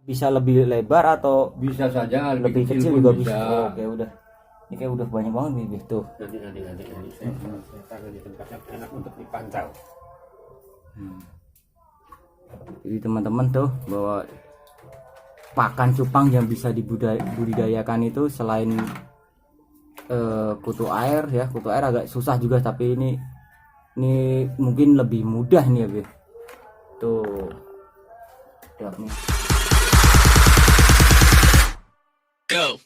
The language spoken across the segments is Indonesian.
bisa lebih lebar atau Bisa saja lebih lebih kecil pun juga bisa. bisa. Oh, oke udah. Ini kayak udah banyak banget nih Beh. Tuh. Nanti saya taruh di tempat yang enak untuk dipantau. Jadi teman-teman tuh bahwa pakan cupang yang bisa dibudidayakan itu selain kutu air ya, kutu air agak susah juga, tapi ini mungkin lebih mudah nih ya Beh. Tuh. Lihat nih. Go.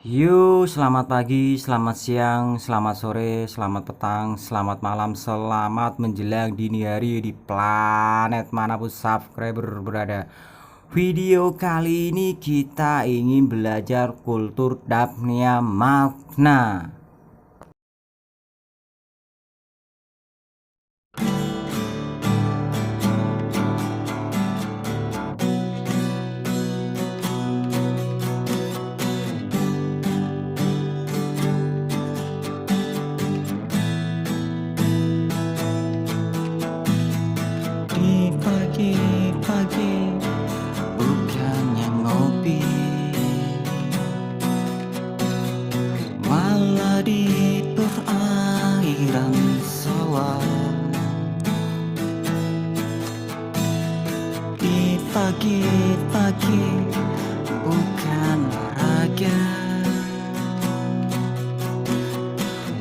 Yuk, selamat pagi, selamat siang, selamat sore, selamat petang, selamat malam, selamat menjelang dini hari di planet manapun subscriber berada. Video kali ini kita ingin belajar kultur Dapnia Magna. Di pagi-pagi bukannya ngopi, malah di perairan sawah. Di pagi-pagi bukan olahraga,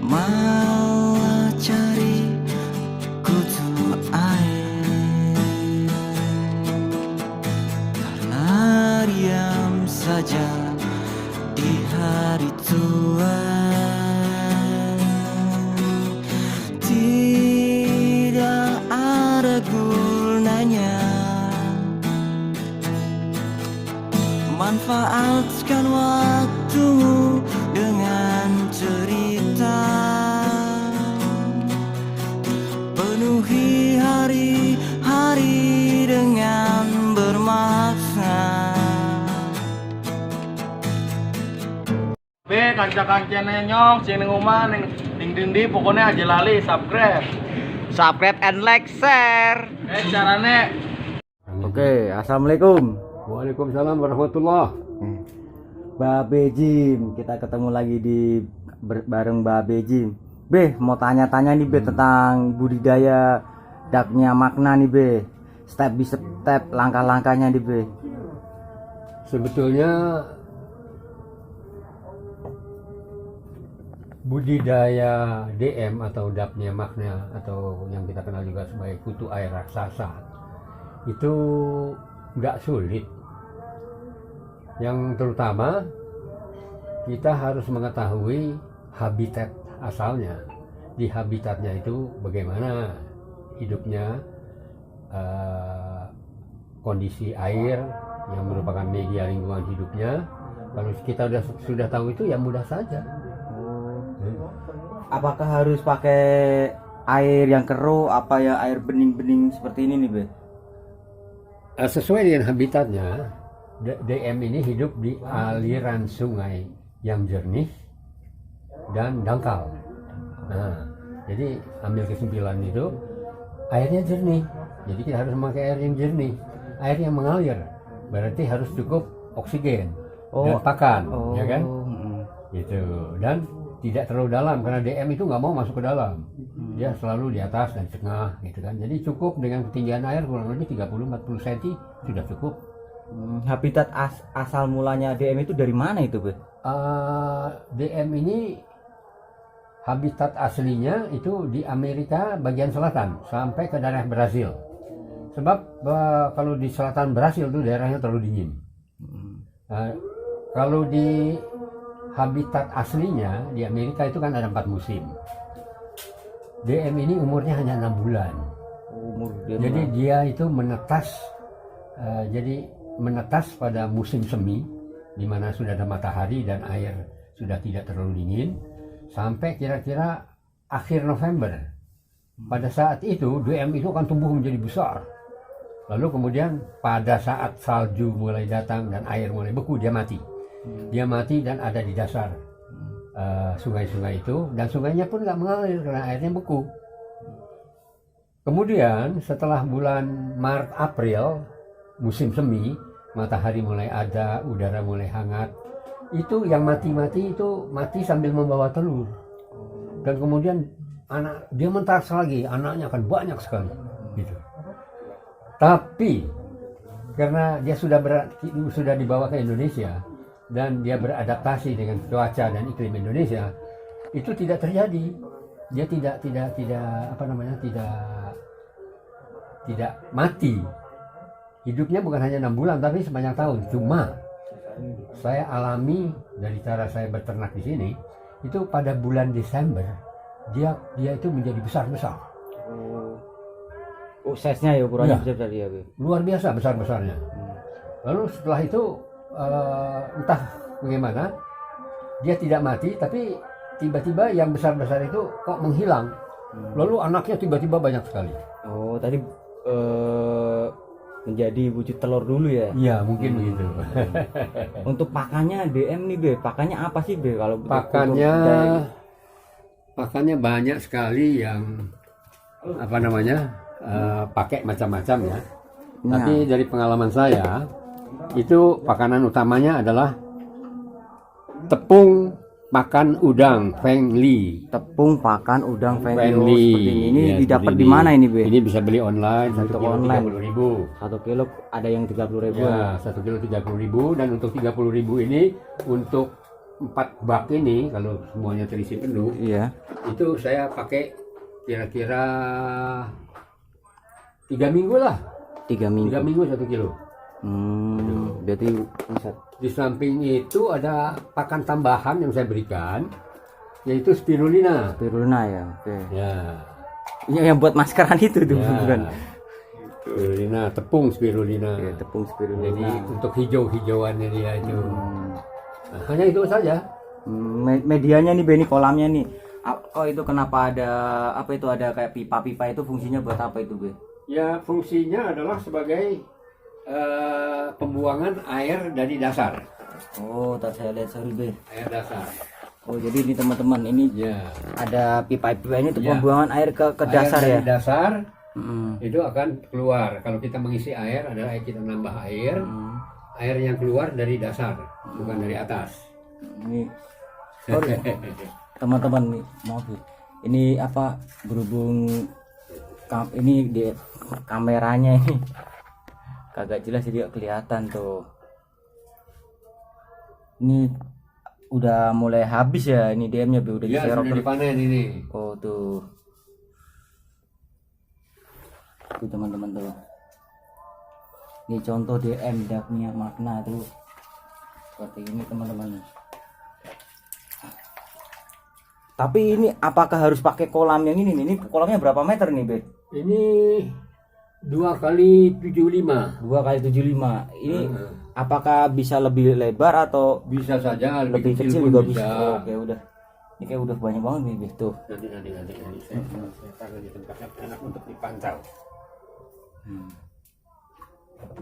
malah cari kutu air. Karena diam saja di hari tua, tidak ada gunanya. Manfaatkan waktumu dengan cerita, penuhi hari-hari dengan bermakna. Be kanca-kancane nyong sing ning omah ning ndi pokoknya aja lali subscribe And like, share. carane. Oke, assalamualaikum. Waalaikumsalam warahmatullah. Babe Jim, kita ketemu lagi bareng Babe Jim. Be, mau tanya-tanya nih Be tentang budidaya Dapnia Magna nih Be. Step by step, langkah-langkahnya nih Be. Sebetulnya budidaya DM atau Dapnia Magna atau yang kita kenal juga sebagai kutu air raksasa itu nggak sulit. Yang terutama kita harus mengetahui habitat asalnya. Di habitatnya itu bagaimana hidupnya, kondisi air yang merupakan media lingkungan hidupnya. Kalau kita sudah tahu itu ya mudah saja. Apakah harus pakai air yang keruh, apa ya air bening-bening seperti ini nih Be? Sesuai dengan habitatnya, DM ini hidup di aliran sungai yang jernih dan dangkal. Nah, jadi ambil kesimpulan itu airnya jernih. Jadi kita harus memakai air yang jernih, air yang mengalir. Berarti harus cukup oksigen dan pakan, ya kan? Gitu. Dan tidak terlalu dalam karena DM itu nggak mau masuk ke dalam. Dia selalu di atas dan tengah, gitu kan. Jadi cukup dengan ketinggian air kurang lebih 30-40 cm sudah cukup. Habitat asal mulanya DM itu dari mana itu Be? DM ini habitat aslinya itu di Amerika bagian selatan sampai ke daerah Brasil. Sebab kalau di selatan Brasil itu daerahnya terlalu dingin. Kalau di habitat aslinya di Amerika itu kan ada 4 musim. DM ini umurnya hanya 6 bulan. Jadi dia itu menetas, menetas pada musim semi, di mana sudah ada matahari dan air sudah tidak terlalu dingin, sampai kira-kira akhir November. Pada saat itu DM itu akan tumbuh menjadi besar. Lalu kemudian pada saat salju mulai datang dan air mulai beku, dia mati. Dia mati dan ada di dasar sungai-sungai itu, dan sungainya pun nggak mengalir karena airnya beku. Kemudian setelah bulan Maret April, musim semi, matahari mulai ada, udara mulai hangat. Itu yang mati-mati itu mati sambil membawa telur. Dan kemudian dia menetas lagi, anaknya akan banyak sekali. Gitu. Tapi karena dia sudah dibawa ke Indonesia dan dia beradaptasi dengan cuaca dan iklim Indonesia, itu tidak terjadi. Dia tidak mati. Hidupnya bukan hanya 6 bulan tapi sepanjang tahun. Cuma saya alami dari cara saya beternak di sini, itu pada bulan Desember dia itu menjadi besar. Oh, size-nya ya ukurannya Ya. besar ya, Be. Luar biasa besarnya. Lalu setelah itu entah bagaimana dia tidak mati, tapi tiba-tiba yang besar-besar itu kok menghilang. Lalu anaknya tiba-tiba banyak sekali. Oh, tadi menjadi wujud telur dulu ya. Iya, mungkin begitu. Untuk pakannya DM nih, Be. Pakannya apa sih, Be? Kalau Pakannya banyak sekali yang pakai macam-macam ya. Tapi dari pengalaman saya, itu pakanan utamanya adalah tepung pakan udang Feng Li. tepung pakan udang Feng Feng Li. seperti ini Ya, didapat seperti di mana ini, Be? Ini bisa beli online, 1 Untuk kilo online. 30.000. 1 kilo ada yang 30.000. Ya, 1 kilo 30.000, dan untuk 30.000 ini untuk 4 bak ini kalau semuanya terisi penuh, Iya. itu saya pakai kira-kira 3 minggu lah. 3 minggu. 3 minggu 1 kilo. Berarti bisa Di samping itu ada pakan tambahan yang saya berikan, yaitu spirulina. spirulina ya. Oke. Ya. Iya, yang buat maskeran itu tuh, Ya. bukan? Spirulina, tepung spirulina. Ya, tepung Jadi spirulina. untuk hijau-hijauannya dia itu. Nah, hanya itu saja. Medianya nih, Be, ini kolamnya nih. Oh, itu kenapa ada apa itu, ada kayak pipa-pipa itu fungsinya buat apa itu, Be? Ya, fungsinya adalah sebagai pembuangan air dari dasar. Oh, tak saya lihat, sorry, Be. Air dasar. Oh, jadi ini teman-teman, ini Ya. ada pipa-pipa ini untuk Ya. pembuangan air ke dasar Air ya. dari dasar Mm. itu akan keluar. Kalau kita mengisi air adalah kita nambah air. Air yang keluar dari dasar, bukan dari atas. Ini sorry, teman-teman nih, maaf ya. Ini apa, berhubung ini di kameranya ini kagak jelas jadi kelihatan tuh. Ini udah mulai habis ya ini DM-nya, Be, udah Ya, diserok sudah terus. dipanen ini. Oh, tuh. Tuh teman-teman tuh. Ini contoh DM punya makna tuh. Seperti ini teman-teman. Tapi ini apakah harus pakai kolam yang ini nih? Ini kolamnya berapa meter nih, Be? Ini 2 kali 75. 2 kali 75. Ini apakah bisa lebih lebar atau Bisa saja, lebih kecil pun juga bisa? Oh, oke, udah. Ini kayak udah banyak banget nih, Be. Tuh. Nanti saya taruh di tempat yang enak untuk dipantau.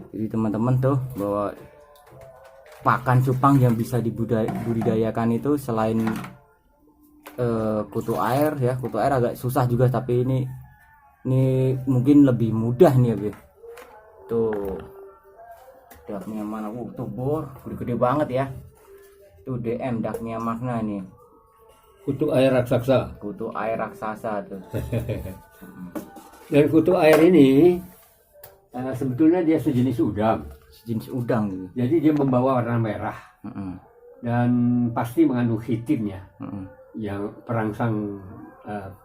Jadi teman-teman tuh, bahwa pakan cupang yang bisa dibudidayakan itu selain kutu air ya, kutu air agak susah juga, tapi ini mungkin lebih mudah nih ya, Be. Tuh daknya mana, tuh bor gede-gede banget ya. Tuh DM daknya makna nih, Kutu air raksasa. kutu air raksasa tuh. Dan kutu air ini sebetulnya dia sejenis udang. Sejenis udang gitu. Jadi dia membawa warna merah Mm-mm. dan pasti mengandung chitin ya, Mm-mm. yang perangsang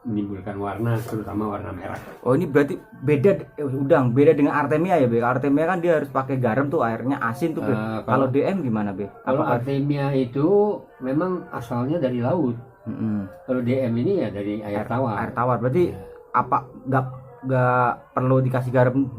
menimbulkan warna, terutama warna merah. Oh, ini berarti beda udang, beda dengan Artemia ya, Be. Artemia kan dia harus pakai garam tuh, airnya asin tuh, Be. Kalau DM gimana, Be? Kalau Apakah- Artemia itu memang asalnya dari laut. Mm-mm. Kalau DM ini ya dari air tawar. Air tawar. Berarti apa nggak perlu dikasih garam?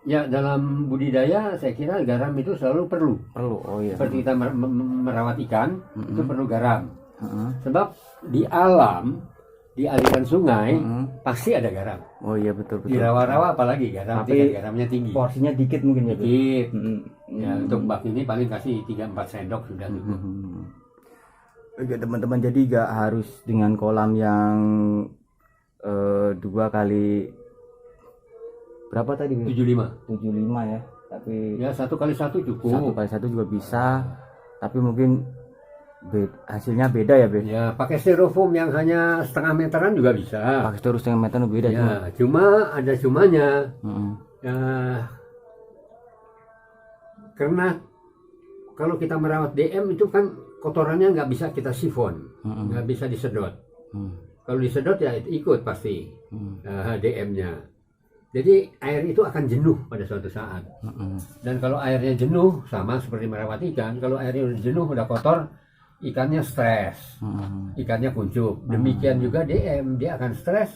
Ya, dalam budidaya saya kira garam itu selalu perlu. Perlu. Oh iya. Seperti kita merawat ikan, itu perlu garam. Heeh. Sebab di alam, di aliran sungai, pasti ada garam. Oh iya, betul Di betul. rawa-rawa apalagi garam, Tapi tingkat garamnya tinggi. Porsinya dikit mungkin ya, Be. Dikit. Mm-mm. Ya, untuk bak ini paling kasih 3-4 sendok sudah cukup. Oke teman-teman, jadi nggak harus dengan kolam yang 2 kali berapa tadi? 75. 75 ya. Tapi Ya 1x1 cukup. 1x1 juga bisa. Tapi mungkin hasilnya beda ya, Be. Ya pakai styrofoam yang hanya setengah meteran juga bisa. Pakai terus dengan meter beda Ya, cuma. cuma ada cumanya. Mm-mm. Ya, karena kalau kita merawat DM itu kan kotorannya nggak bisa kita sifon, Mm-mm. nggak bisa disedot. Mm. Kalau disedot ya ikut pasti Mm. DM-nya. Jadi air itu akan jenuh pada suatu saat. Mm-mm. Dan kalau airnya jenuh, sama seperti merawat ikan, kalau airnya udah jenuh, udah kotor, ikannya stres, Mm-mm. ikannya kuncup. Demikian juga DM, dia akan stres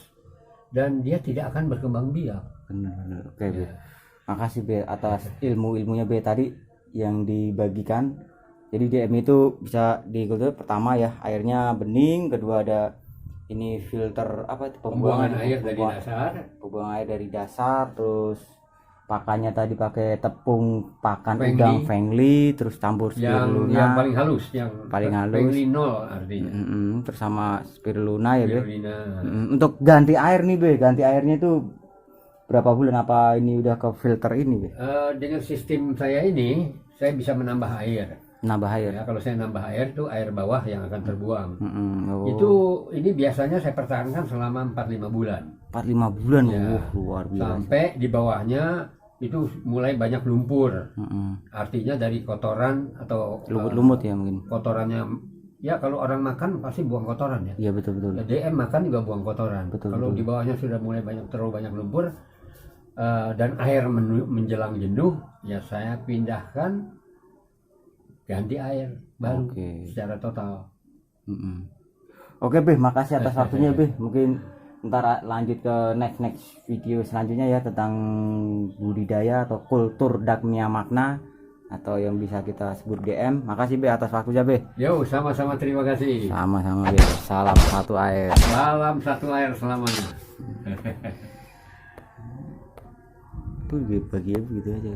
dan dia tidak akan berkembang biak. Benar. Oke, Be. Ya. Makasih, Be, atas ilmu-ilmunya, Be, tadi yang dibagikan. Jadi DM itu bisa dikultur pertama ya, airnya bening, kedua ada ini filter apa itu Pembuangan air dari dasar. pembuangan air dari dasar, terus pakannya tadi pakai tepung pakan Fengli. udang Fengli, terus campur yang spirulina paling halus, yang Paling halus. Penglinol artinya. terus sama spirulina ya, Be. Spirulina. Untuk ganti air nih, Be, ganti airnya itu berapa bulan, apa ini udah ke filter ini, Be? Dengan sistem saya ini, saya bisa menambah air. Nambah air. Ya, kalau saya nambah air itu air bawah yang akan terbuang. Oh. Itu ini biasanya saya pertahankan selama 4-5 bulan. 4-5 bulan. Ya. Luar biasa. Sampai di bawahnya itu mulai banyak lumpur. Mm-mm. Artinya dari kotoran atau Lumut-lumut ya mungkin. kotorannya, ya kalau orang makan pasti buang kotoran ya. Iya, betul. Ya, DM makan juga buang kotoran. Betul, Kalau betul. di bawahnya sudah mulai terlalu banyak lumpur dan air menjelang jenuh, ya saya pindahkan, ganti air baru Oke. secara total. Mm-mm. Oke, Be, makasih atas waktunya, Be. Mungkin ntar lanjut ke next video selanjutnya ya, tentang budidaya atau kultur Dakmia magna atau yang bisa kita sebut DM. Makasih, Be, atas waktunya, Be. Yo, sama-sama, terima kasih. Sama-sama, Be. Salam satu air. Salam satu air selamanya. Tuh, bagi begitu aja.